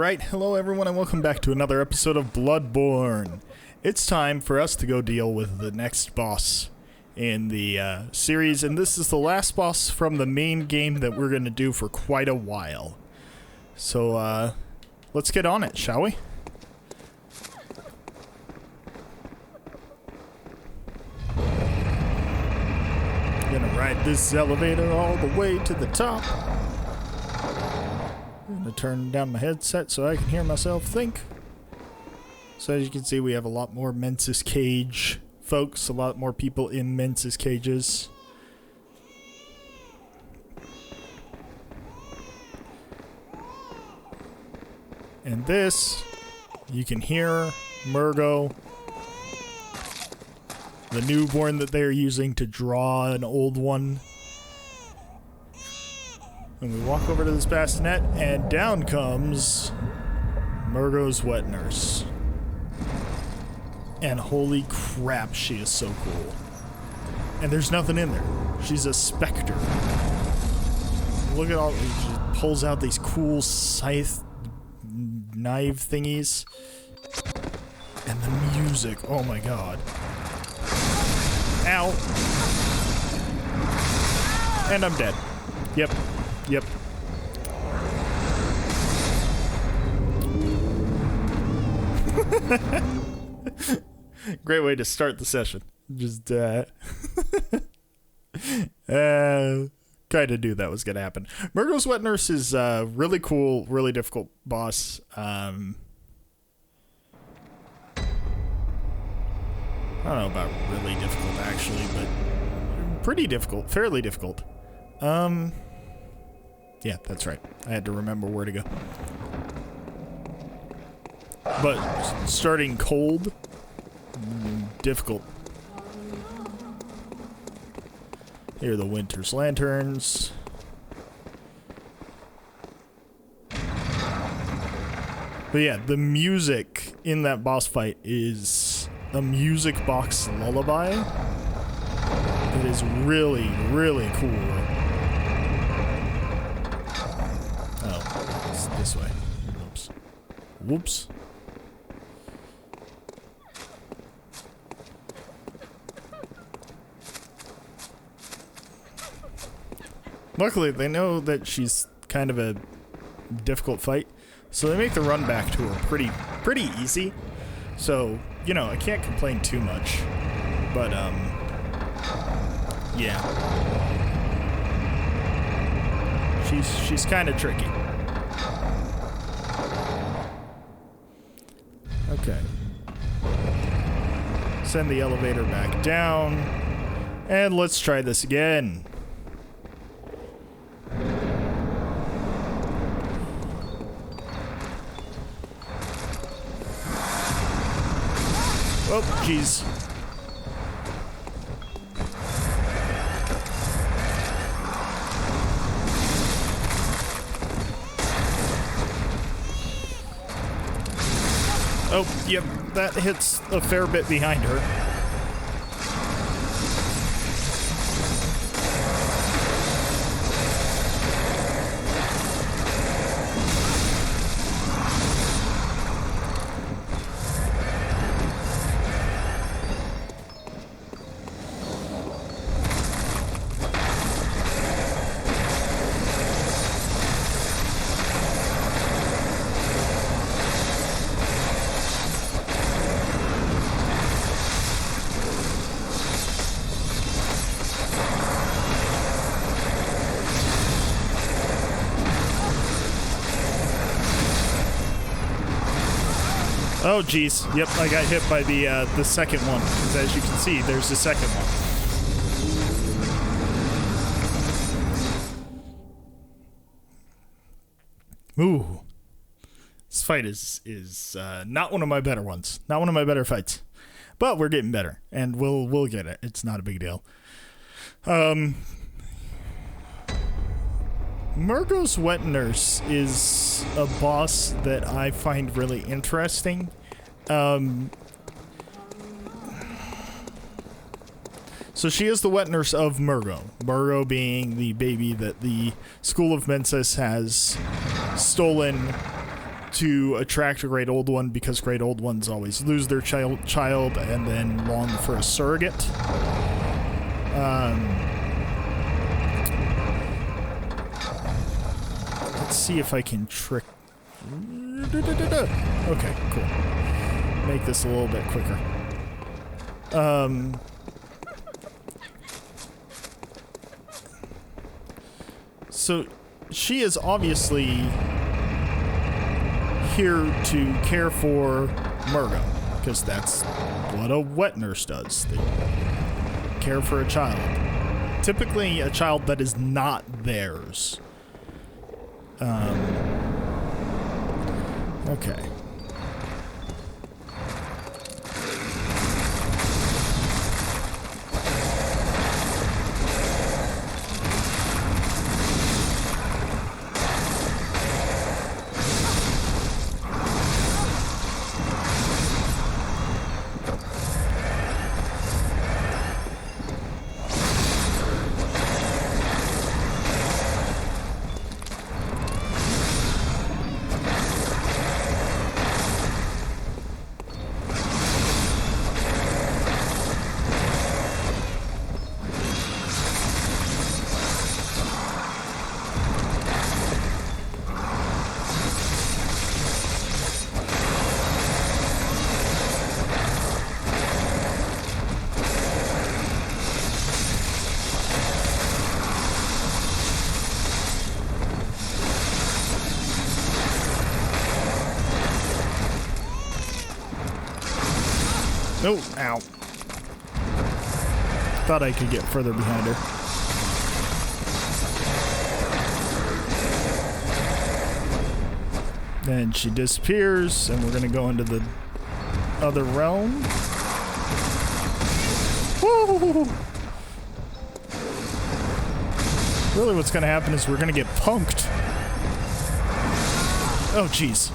Alright, hello everyone and welcome back to another episode of Bloodborne. It's time for us to go deal with the next boss in the series, and this is the last boss from the main game that we're going to do for quite a while. So, let's get on it, shall we? Gonna ride this elevator all the way to the top. I'm gonna turn down my headset so I can hear myself think. So as you can see, we have a lot more Mensis cage folks, a lot more people in Mensis cages. And this, you can hear Murgo, the newborn that they're using to draw an old one. And we walk over to this bassinet, and down comes Murgo's wet nurse. And holy crap, she is so cool. And there's nothing in there. She's a specter. Look at all, she pulls out these cool scythe knife thingies. And the music, oh my god. Ow. And I'm dead. Yep. Yep. Great way to start the session. Just, kinda knew that was gonna happen. Murgo's Wet Nurse is, really cool, really difficult boss. I don't know about really difficult, actually, but pretty difficult, fairly difficult. Yeah, that's right. I had to remember where to go. But starting cold, difficult. Here are the Winter's Lanterns. But yeah, the music in that boss fight is a music box lullaby. It is really, really cool. This way. Whoops. Whoops. Luckily, they know that she's kind of a difficult fight, so they make the run back to her pretty easy. So, you know, I can't complain too much. But, yeah. She's kind of tricky. Okay. Send the elevator back down. And let's try this again. Oh, jeez. Oh, yep, that hits a fair bit behind her. Oh, geez. Yep, I got hit by the second one. Because as you can see, there's the second one. Ooh. This fight is not one of my better ones. Not one of my better fights. But we're getting better. And we'll get it. It's not a big deal. Murgo's Wet Nurse is a boss that I find really interesting. So she is the wet nurse of Murgo. Murgo being the baby that the School of Mensis has stolen to attract a great old one because great old ones always lose their child and then long for a surrogate. Let's see if I can trick. Okay, cool. Make this a little bit quicker. So she is obviously here to care for Murgo, because that's what a wet nurse does. They care for a child. Typically a child that is not theirs. Okay. No, ow. Thought I could get further behind her. Then she disappears, and we're gonna go into the other realm. Woo! Really what's gonna happen is we're gonna get punked. Oh, jeez.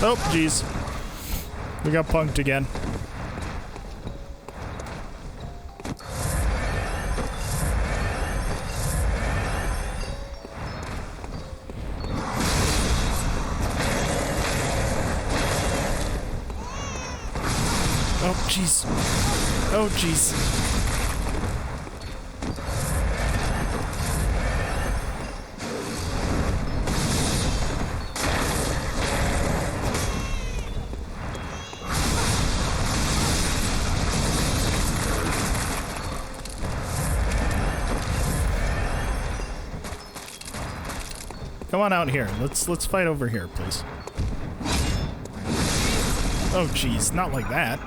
Oh, jeez. We got punked again. Oh, jeez. Oh, jeez. Come on out here. Let's fight over here, please. Oh, jeez. Not like that.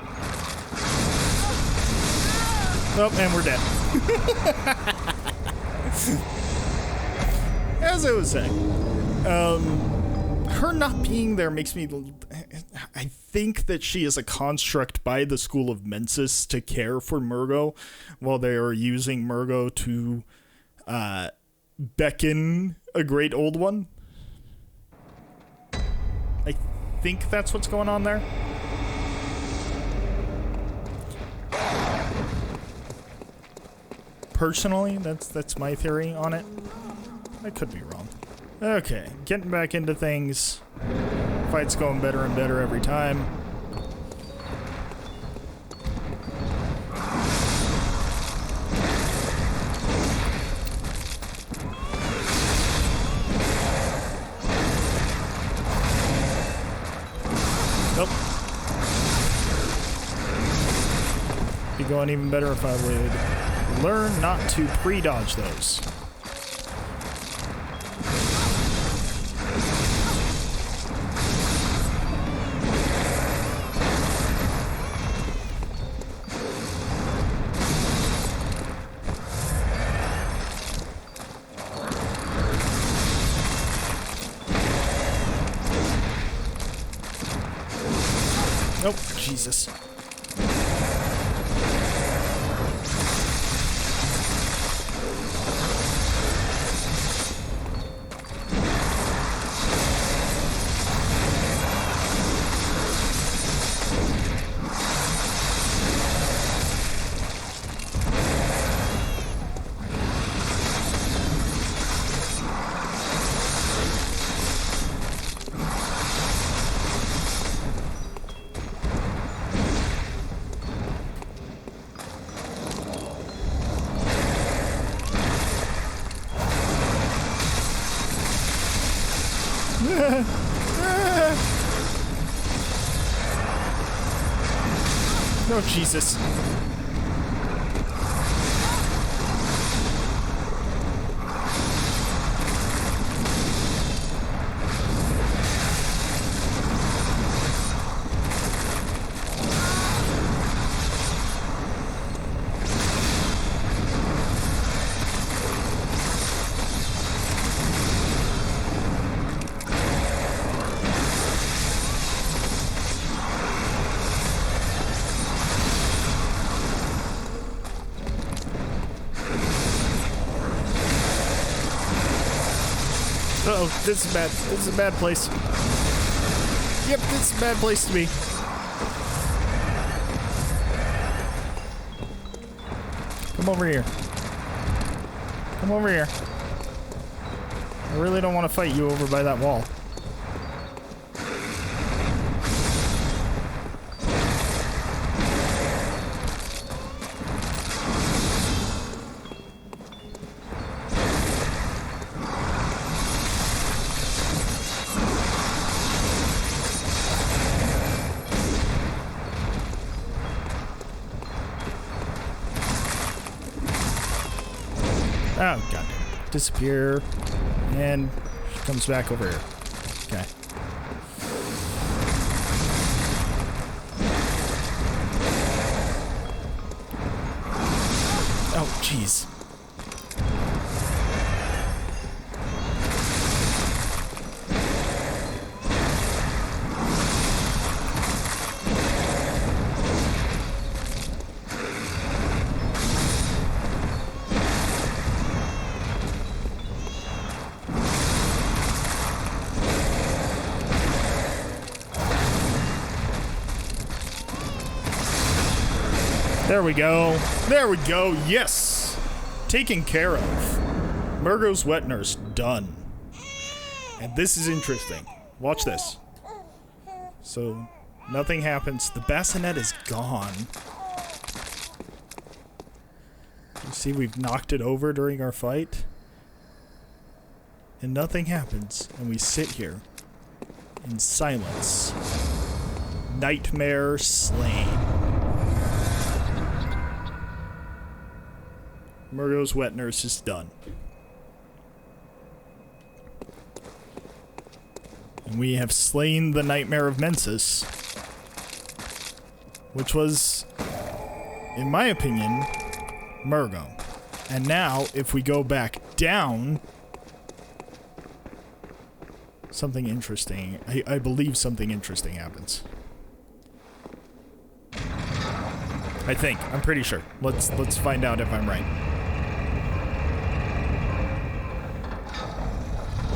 Oh, and we're dead. As I was saying, her not being there makes me... I think that she is a construct by the School of Mensis to care for Murgo while they are using Murgo to beckon a great old one. I think that's what's going on there. Personally, that's my theory on it. I could be wrong. Okay, getting back into things. Fight's going better and better every time. Nope. Be going even better if I would learn not to pre-dodge those. Nope, Jesus. No, Jesus. Uh-oh, this is bad. This is a bad place. Yep, this is a bad place to be. Come over here. Come over here. I really don't want to fight you over by that wall. Oh, god. Disappear. And she comes back over here. Okay. Oh, jeez. There we go. There we go. Yes. Taken care of. Murgo's wet nurse done. And this is interesting. Watch this. So, nothing happens. The bassinet is gone. You see, we've knocked it over during our fight. And nothing happens. And we sit here in silence. Nightmare slain. Murgo's wet nurse is done. And we have slain the Nightmare of Mensis, which was, in my opinion, Murgo. And now, if we go back down, something interesting, I believe something interesting happens. I think. I'm pretty sure. Let's find out if I'm right.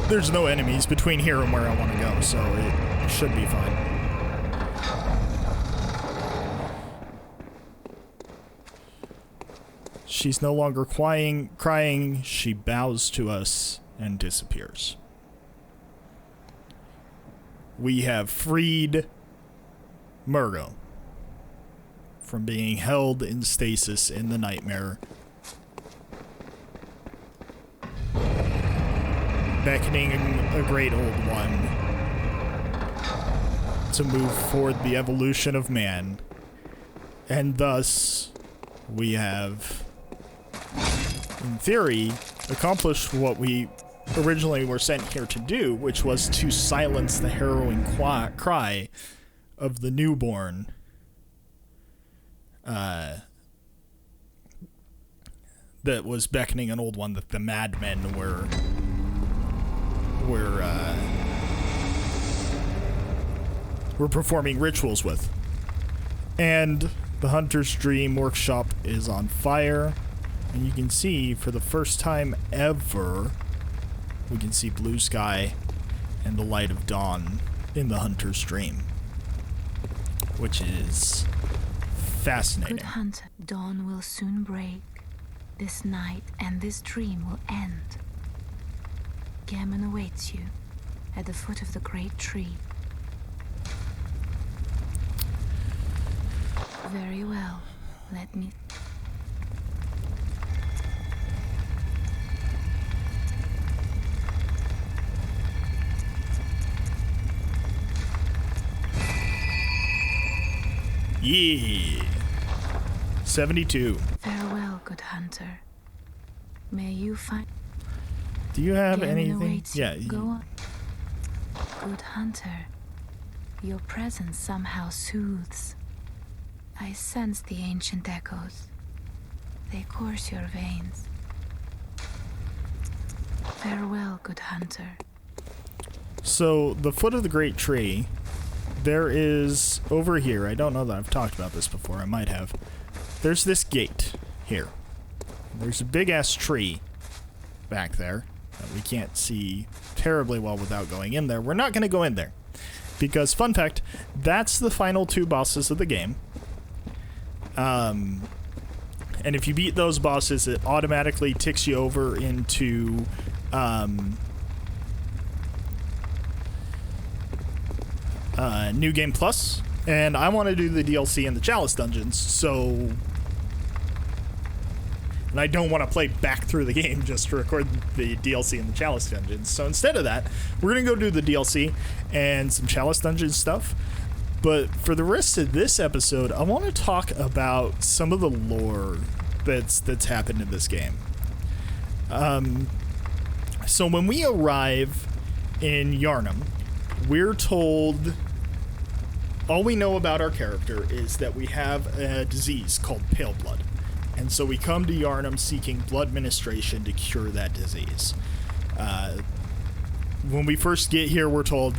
There's no enemies between here and where I want to go, so it should be fine. She's no longer crying. She bows to us and disappears. We have freed Murgo from being held in stasis in the nightmare, beckoning a great old one to move forward the evolution of man. And thus, we have, in theory, accomplished what we originally were sent here to do, which was to silence the harrowing cry of the newborn. That was beckoning an old one that the madmen were performing rituals with. And the Hunter's Dream workshop is on fire, and you can see for the first time ever, we can see blue sky and the light of dawn in the Hunter's Dream, which is fascinating. Good hunter, dawn will soon break. This night and this dream will end. Gammon awaits you at the foot of the great tree. Very well. Let me... Yeah. 72. Farewell, good hunter. May you find... Do you have Gammon anything? awaits you. Yeah. Go on. Good hunter, your presence somehow soothes. I sense the ancient echoes. They course your veins. Farewell, good hunter. So, the foot of the great tree, there is, over here, I don't know that I've talked about this before, I might have. There's this gate here. There's a big-ass tree back there that we can't see terribly well without going in there. We're not going to go in there. Because, fun fact, that's the final 2 bosses of the game. And if you beat those bosses, it automatically ticks you over into... New Game Plus, and I want to do the DLC in the Chalice Dungeons, so... And I don't want to play back through the game just to record the DLC in the Chalice Dungeons, so instead of that, we're going to go do the DLC and some Chalice Dungeons stuff, but for the rest of this episode, I want to talk about some of the lore that's happened in this game. So when we arrive in Yharnam, we're told... All we know about our character is that we have a disease called pale blood. And so we come to Yharnam seeking blood ministration to cure that disease. When we first get here, we're told,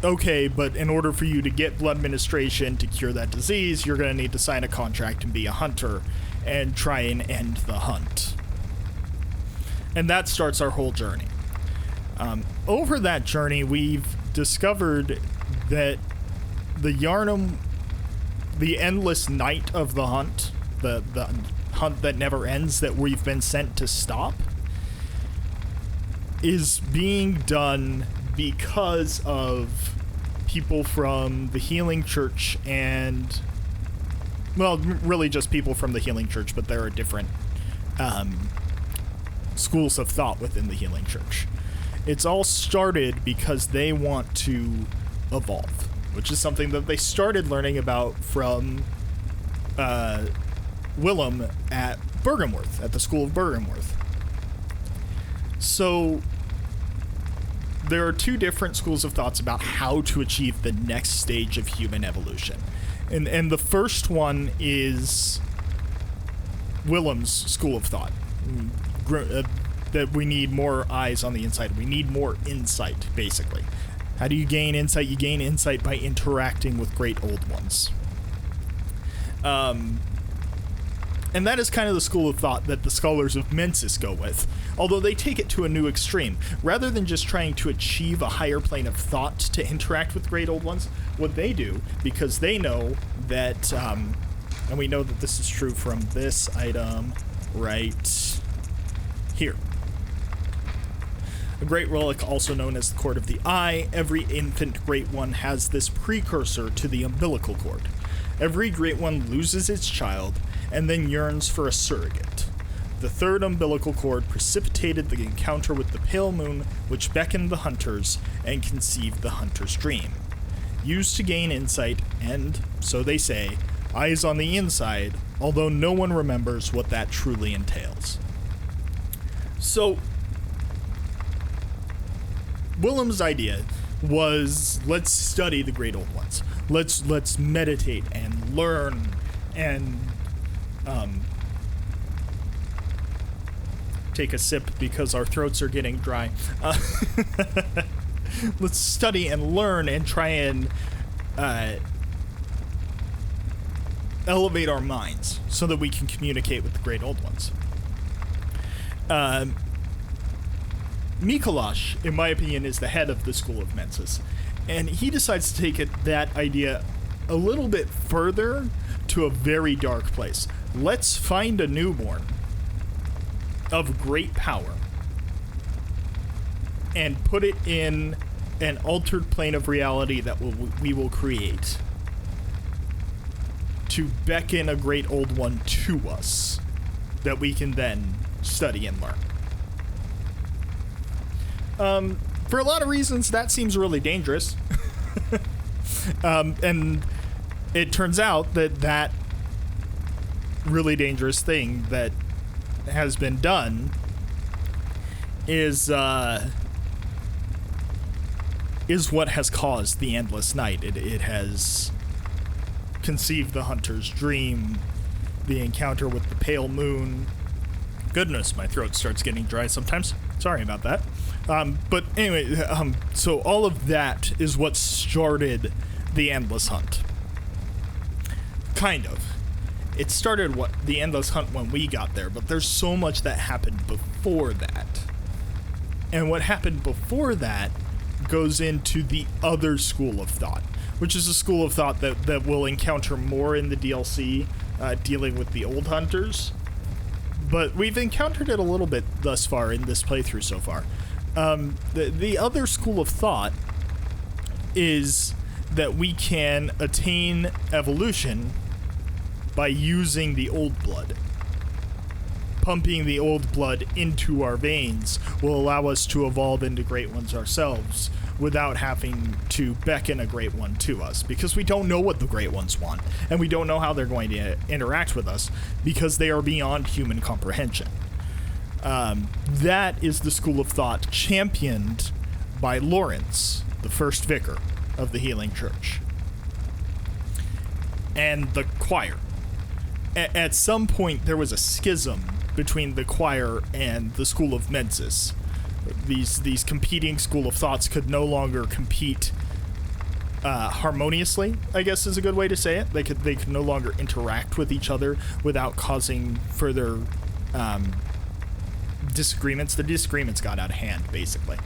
okay, but in order for you to get blood ministration to cure that disease, you're going to need to sign a contract and be a hunter and try and end the hunt. And that starts our whole journey. Over that journey, we've discovered that the Yharnam, the endless night of the hunt, the hunt that never ends that we've been sent to stop, is being done because of people from the Healing Church and, well, really just people from the Healing Church, but there are different schools of thought within the Healing Church. It's all started because they want to evolve, which is something that they started learning about from Willem at Bergenworth, at the School of Bergenworth. So there are 2 different schools of thoughts about how to achieve the next stage of human evolution. And the first one is Willem's school of thought. That we need more eyes on the inside. We need more insight, basically. How do you gain insight? You gain insight by interacting with great old ones. And that is kind of the school of thought that the scholars of Mensis go with, although they take it to a new extreme. Rather than just trying to achieve a higher plane of thought to interact with great old ones, what they do, because they know that, and we know that this is true from this item right here. A great relic, also known as the Cord of the Eye, every infant Great One has this precursor to the umbilical cord. Every Great One loses its child, and then yearns for a surrogate. The third umbilical cord precipitated the encounter with the pale moon, which beckoned the hunters and conceived the hunter's dream. Used to gain insight and, so they say, eyes on the inside, although no one remembers what that truly entails. So, Willem's idea was, let's study the great old ones. Let's meditate and learn and take a sip because our throats are getting dry. Let's study and learn and try and elevate our minds so that we can communicate with the great old ones. Mikolash, in my opinion, is the head of the School of Mensis, and he decides to take that idea a little bit further to a very dark place. Let's find a newborn of great power and put it in an altered plane of reality that we will create to beckon a great old one to us that we can then study and learn. For a lot of reasons, that seems really dangerous. And it turns out that really dangerous thing that has been done is what has caused the endless night. It has conceived the hunter's dream, the encounter with the pale moon. Goodness, my throat starts getting dry sometimes. Sorry about that. But anyway, so all of that is what started the endless hunt. Kind of. It started the endless hunt when we got there, but there's so much that happened before that. And what happened before that goes into the other school of thought, which is a school of thought that we'll encounter more in the DLC, dealing with the old hunters. But we've encountered it a little bit thus far in this playthrough so far. The other school of thought is that we can attain evolution by using the old blood. Pumping the old blood into our veins will allow us to evolve into great ones ourselves without having to beckon a great one to us, because we don't know what the great ones want, and we don't know how they're going to interact with us, because they are beyond human comprehension. That is the school of thought championed by Lawrence, the first vicar of the Healing Church, and the choir. At some point, there was a schism between the choir and the school of Mensis. These competing school of thoughts could no longer compete harmoniously, I guess is a good way to say it. They could no longer interact with each other without causing further disagreements. The disagreements got out of hand, basically.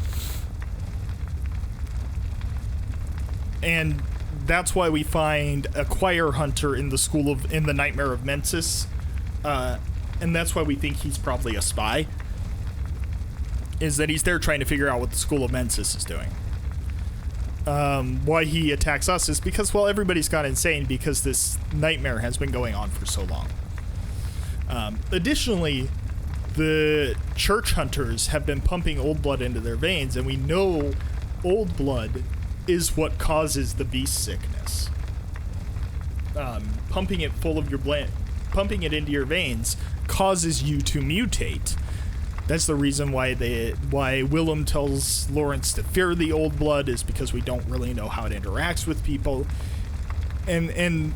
And that's why we find a choir hunter in the Nightmare of Mensis, and that's why we think he's probably a spy, is that he's there trying to figure out what the School of Mensis is doing. Why he attacks us is because, well, everybody's gone insane because this nightmare has been going on for so long. Additionally, the church hunters have been pumping old blood into their veins, and we know old blood is what causes the beast sickness. Pumping it full of your pumping it into your veins causes you to mutate. That's the reason why Willem tells Lawrence to fear the old blood, is because we don't really know how it interacts with people. And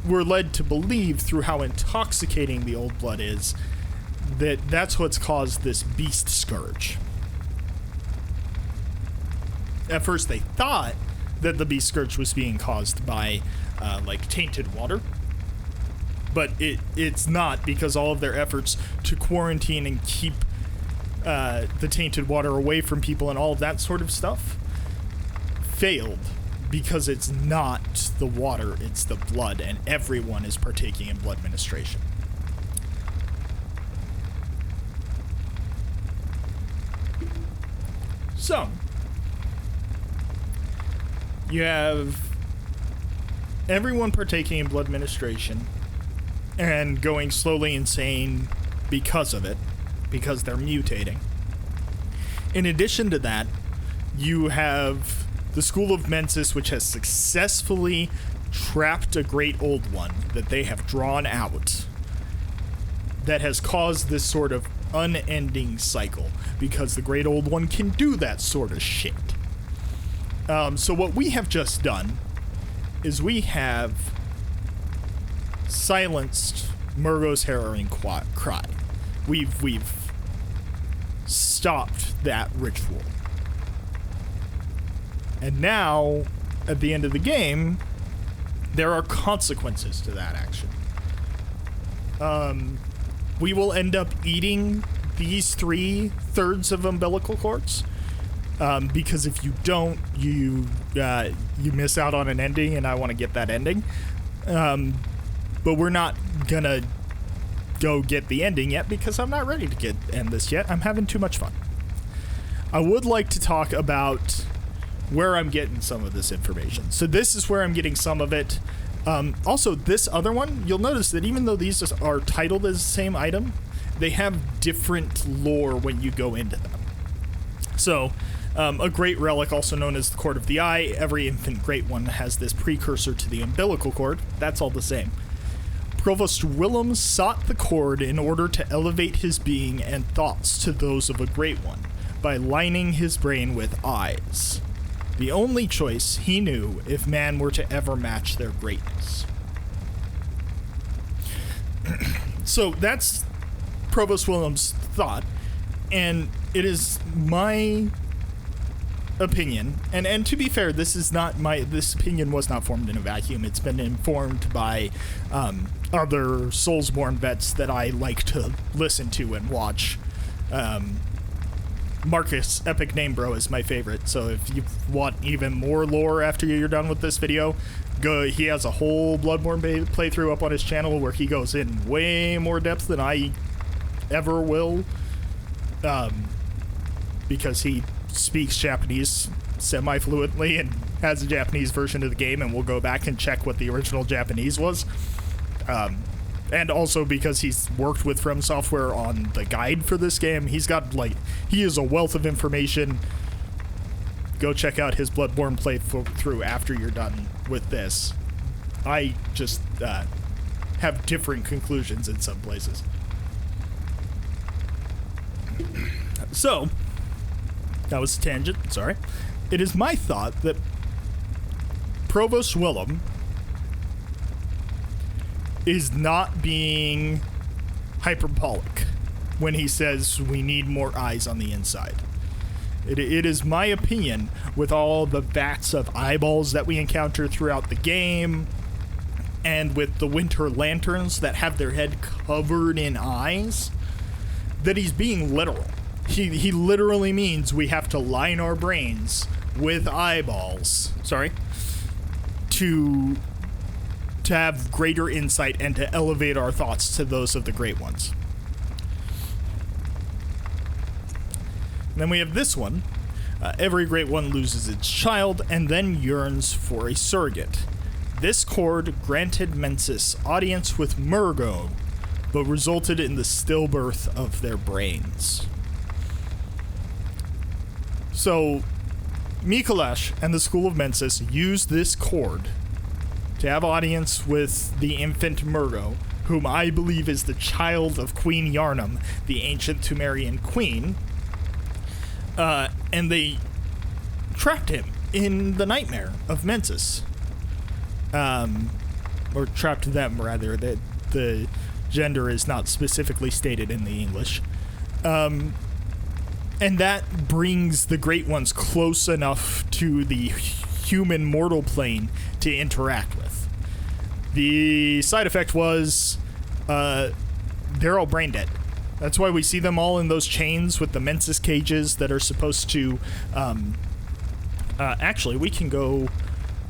we're led to believe through how intoxicating the old blood is that that's what's caused this beast scourge. At first they thought that the beast scourge was being caused by tainted water, but it's not, because all of their efforts to quarantine and keep the tainted water away from people and all of that sort of stuff failed, because it's not the water, it's the blood, and everyone is partaking in blood ministration. So, you have everyone partaking in blood ministration and going slowly insane because of it, because they're mutating. In addition to that, you have the School of Mensis, which has successfully trapped a great old one that they have drawn out, that has caused this sort of unending cycle, because the great old one can do that sort of shit. So what we have just done is we have silenced Murgo's harrowing cry. We've stopped that ritual. And now, at the end of the game, there are consequences to that action. We will end up eating these 3/3 of umbilical cords, because if you don't, you miss out on an ending, and I want to get that ending. But we're not gonna go get the ending yet, because I'm not ready to end this yet. I'm having too much fun. I would like to talk about where I'm getting some of this information. So this is where I'm getting some of it. Also, this other one, you'll notice that even though these are titled as the same item, they have different lore when you go into them. So, a great relic, also known as the Cord of the Eye. Every infant great one has this precursor to the umbilical cord. That's all the same. Provost Willem sought the cord in order to elevate his being and thoughts to those of a great one by lining his brain with eyes. The only choice he knew if man were to ever match their greatness. So that's Provost Willem's thought, and it is my opinion, and to be fair, this opinion was not formed in a vacuum. It's been informed by other Soulsborne vets that I like to listen to and watch. Marcus, Epic Name Bro, is my favorite, so if you want even more lore after you're done with this video, he has a whole Bloodborne playthrough up on his channel where he goes in way more depth than I ever will, because he speaks Japanese semi-fluently and has a Japanese version of the game, and we'll go back and check what the original Japanese was. And also because he's worked with From Software on the guide for this game. He is a wealth of information. Go check out his Bloodborne playthrough after you're done with this. I just have different conclusions in some places. So, that was a tangent, sorry. It is my thought that Provost Willem is not being hyperbolic when he says we need more eyes on the inside. It is my opinion, with all the vats of eyeballs that we encounter throughout the game, and with the winter lanterns that have their head covered in eyes, that he's being literal. He literally means we have to line our brains with eyeballs, to have greater insight and to elevate our thoughts to those of the Great Ones. And then we have this one. Every Great One loses its child and then yearns for a surrogate. This cord granted Mensis audience with Murgo, but resulted in the stillbirth of their brains. So, Mikolash and the School of Mensis used this cord to have audience with the infant Murgo, whom I believe is the child of Queen Yarnum, the ancient Tumerian queen, and they trapped him in the Nightmare of Mensis. Or trapped them, rather. The gender is not specifically stated in the English. And that brings the Great Ones close enough to the human mortal plane to interact with. The side effect was they're all brain dead. That's why we see them all in those chains with the Mensis cages that are supposed to... actually, we can go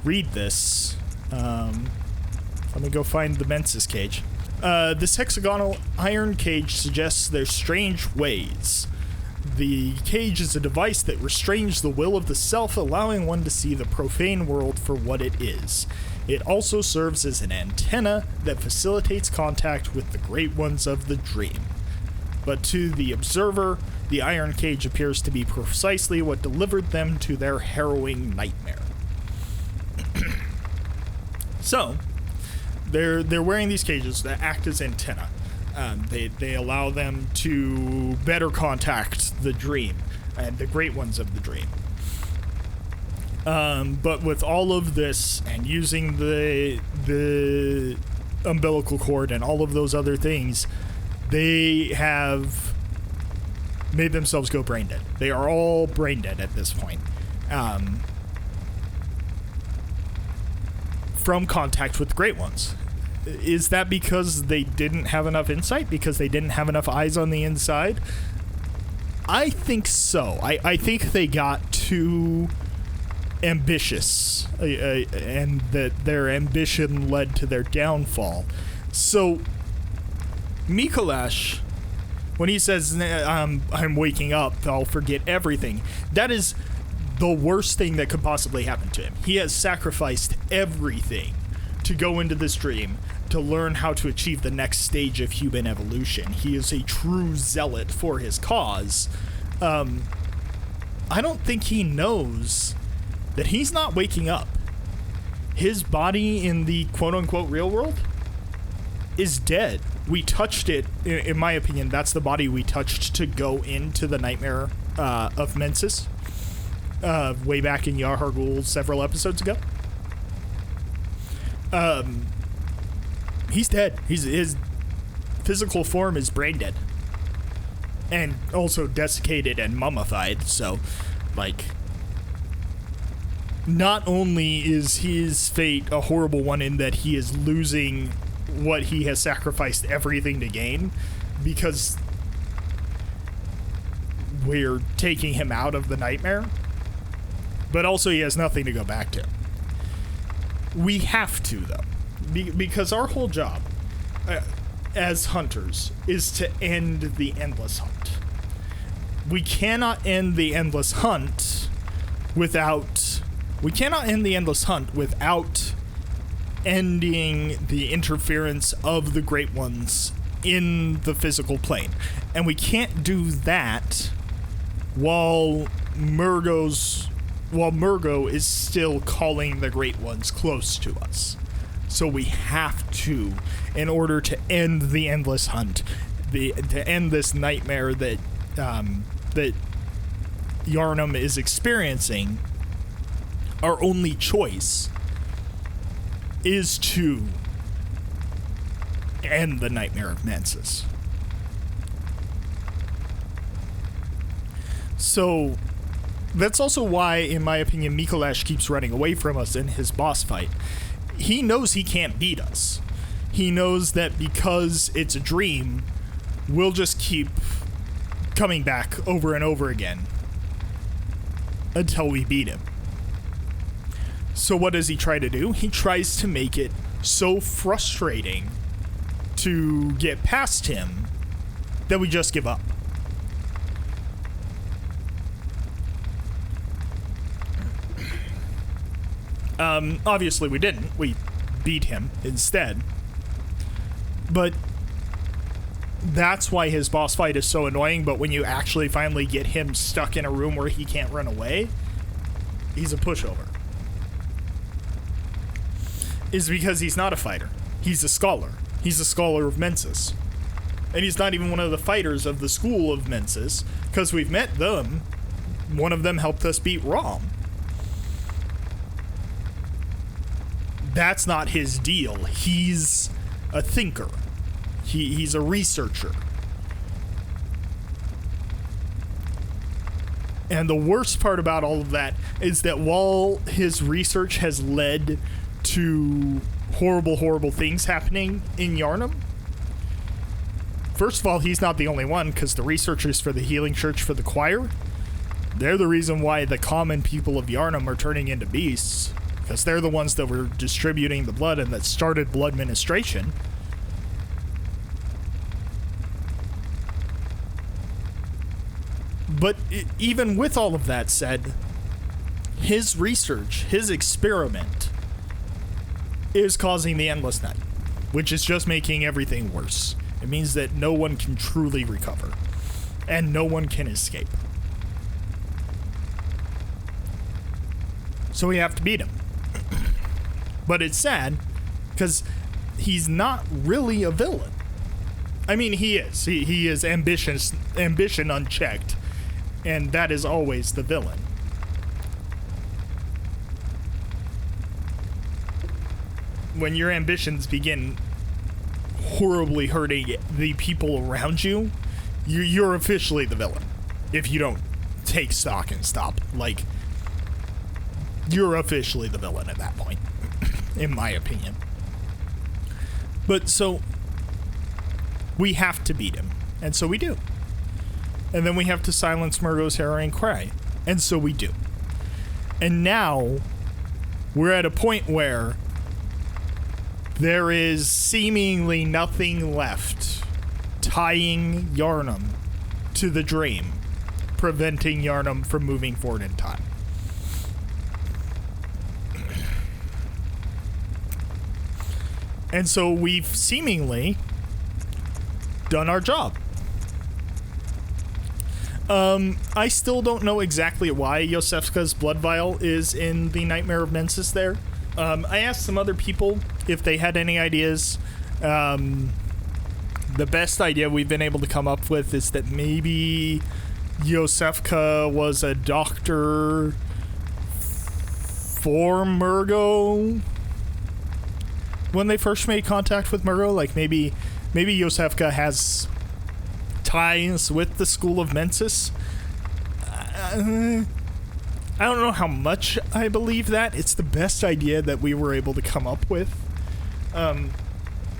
read this. Let me go find the Mensis cage. This hexagonal iron cage suggests their strange ways. The cage is a device that restrains the will of the self, allowing one to see the profane world for what it is. It also serves as an antenna that facilitates contact with the Great Ones of the Dream. But to the observer, the iron cage appears to be precisely what delivered them to their harrowing nightmare. So, they're wearing these cages that act as antenna. They allow them to better contact the dream and the Great Ones of the Dream. But with all of this and using the umbilical cord and all of those other things, they have made themselves go brain dead. They are all brain dead at this point. From contact with the Great Ones. Is that because they didn't have enough insight? Because they didn't have enough eyes on the inside? I think so. I think they got too ambitious, and that their ambition led to their downfall. So, Mikolash, when he says, I'm waking up, I'll forget everything, that is the worst thing that could possibly happen to him. He has sacrificed everything to go into this dream, to learn how to achieve the next stage of human evolution. He is a true zealot for his cause. I don't think he knows that he's not waking up. His body in the quote-unquote real world is dead. We touched it. In my opinion, that's the body we touched to go into the Nightmare of Mensis way back in Yahar'gul several episodes ago. He's dead. His physical form is brain dead. And also desiccated and mummified, so, like, not only is his fate a horrible one in that he is losing what he has sacrificed everything to gain, because we're taking him out of the nightmare, but also he has nothing to go back to. We have to, though, because our whole job as hunters is to end the endless hunt. We cannot end the endless hunt without ending the interference of the Great Ones in the physical plane. And we can't do that while Murgo is still calling the Great Ones close to us. So we have to, in order to end the endless hunt, to end this nightmare that Yharnam is experiencing, our only choice is to end the Nightmare of Mensis. So that's also why, in my opinion, Mikolash keeps running away from us in his boss fight. He knows he can't beat us. He knows that because it's a dream, we'll just keep coming back over and over again until we beat him. So what does he try to do? He tries to make it so frustrating to get past him that we just give up. Obviously we didn't. We beat him instead. But that's why his boss fight is so annoying, but when you actually finally get him stuck in a room where he can't run away, he's a pushover. Is because he's not a fighter. He's a scholar. He's a scholar of Mensis. And he's not even one of the fighters of the school of Mensis, because we've met them. One of them helped us beat Rom. That's not his deal. He's a thinker. He's a researcher. And the worst part about all of that is that while his research has led to horrible, horrible things happening in Yharnam, first of all, he's not the only one, because the researchers for the Healing Church for the Choir, they're the reason why the common people of Yharnam are turning into beasts, because they're the ones that were distributing the blood and that started blood ministration. But even with all of that said, his research, his experiment, is causing the Endless Night, which is just making everything worse. It means that no one can truly recover, and no one can escape. So we have to beat him. But it's sad, because he's not really a villain. I mean, he is. He is ambition unchecked, and that is always the villain. When your ambitions begin horribly hurting the people around you, you're officially the villain. If you don't take stock and stop, like, you're officially the villain at that point, in my opinion. But so we have to beat him, and so we do. And then we have to silence Murgo's harrowing cry, and so we do. And now we're at a point where there is seemingly nothing left tying Yharnam to the dream, preventing Yharnam from moving forward in time. And so we've seemingly done our job. I still don't know exactly why Yosefka's blood vial is in the Nightmare of Mensis there. I asked some other people if they had any ideas. The best idea we've been able to come up with is that maybe Yosefka was a doctor for Murgo when they first made contact with Murgo. Like maybe Yosefka has ties with the School of Mensis. I don't know how much I believe that. It's the best idea that we were able to come up with. And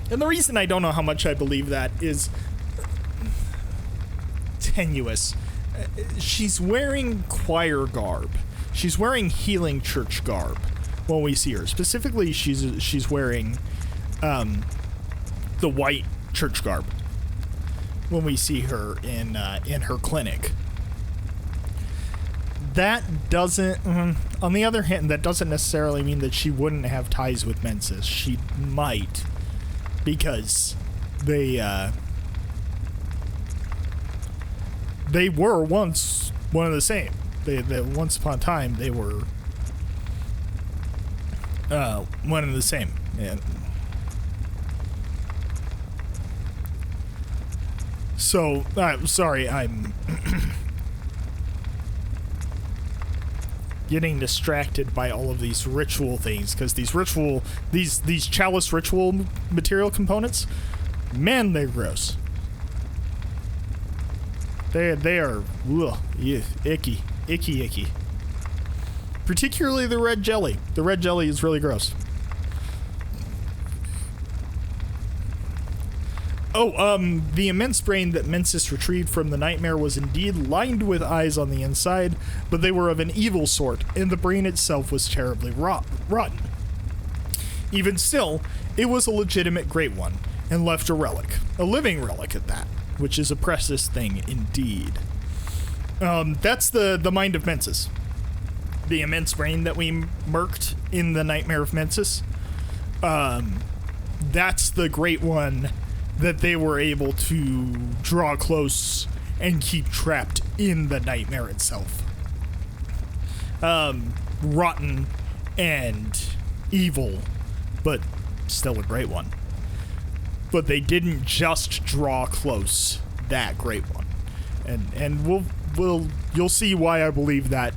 the reason I don't know how much I believe that is tenuous. She's wearing choir garb. She's wearing healing church garb when we see her. Specifically, she's wearing the white church garb when we see her in her clinic. That doesn't, on the other hand, that doesn't necessarily mean that she wouldn't have ties with Mensis. She might, because they were once one and the same. They once upon a time, they were one and the same. Yeah. So, sorry, I'm getting distracted by all of these ritual things, because these chalice ritual material components, man, they're gross. They are ugh, icky. Particularly the red jelly. The red jelly is really gross. The immense brain that Mensis retrieved from the nightmare was indeed lined with eyes on the inside, but they were of an evil sort, and the brain itself was terribly rotten. Even still, it was a legitimate great one, and left a relic. A living relic at that, which is a precious thing indeed. That's the mind of Mensis. The immense brain that we murked in the Nightmare of Mensis. That's the great one that they were able to draw close and keep trapped in the nightmare itself. Rotten and evil, but still a great one. But they didn't just draw close that great one. And you'll see why I believe that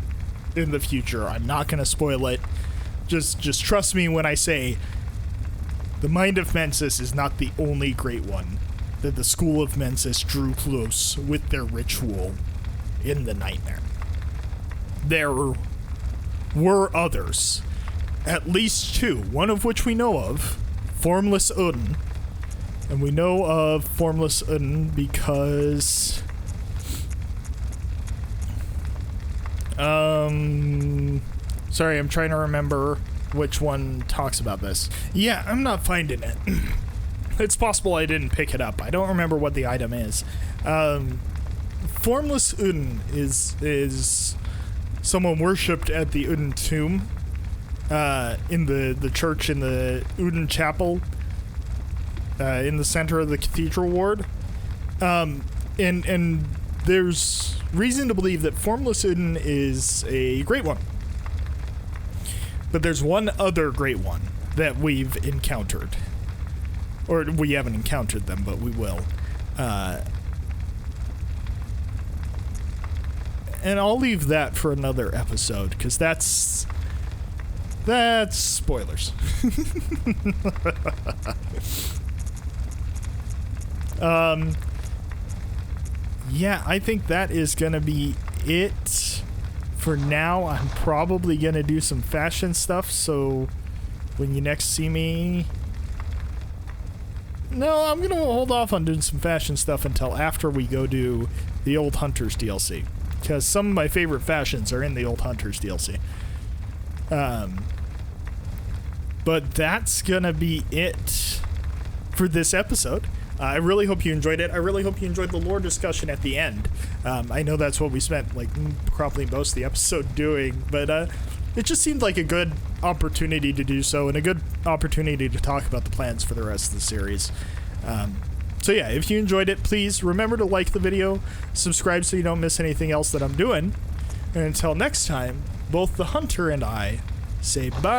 in the future. I'm not going to spoil it. Just trust me when I say the mind of Mensis is not the only great one that the School of Mensis drew close with their ritual in the nightmare. There were others, at least two, one of which we know of, Formless Odin. And we know of Formless Odin because sorry, I'm trying to remember which one talks about this. Yeah, I'm not finding it. It's possible I didn't pick it up. I don't remember what the item is. Formless Odin is someone worshipped at the Odin tomb in the church in the Odin chapel in the center of the cathedral ward. And there's reason to believe that Formless Odin is a great one. But there's one other great one that we've encountered. Or we haven't encountered them, but we will. And I'll leave that for another episode, because that's spoilers. Yeah, I think that is going to be it for now. I'm probably going to do some fashion stuff, so when you next see me... No, I'm going to hold off on doing some fashion stuff until after we go do the Old Hunters DLC, because some of my favorite fashions are in the Old Hunters DLC. But that's going to be it for this episode. I really hope you enjoyed it. I really hope you enjoyed the lore discussion at the end. I know that's what we spent probably most of the episode doing, but it just seemed like a good opportunity to do so, and a good opportunity to talk about the plans for the rest of the series. So yeah, if you enjoyed it, please remember to like the video, subscribe so you don't miss anything else that I'm doing, and until next time, both the Hunter and I say bye.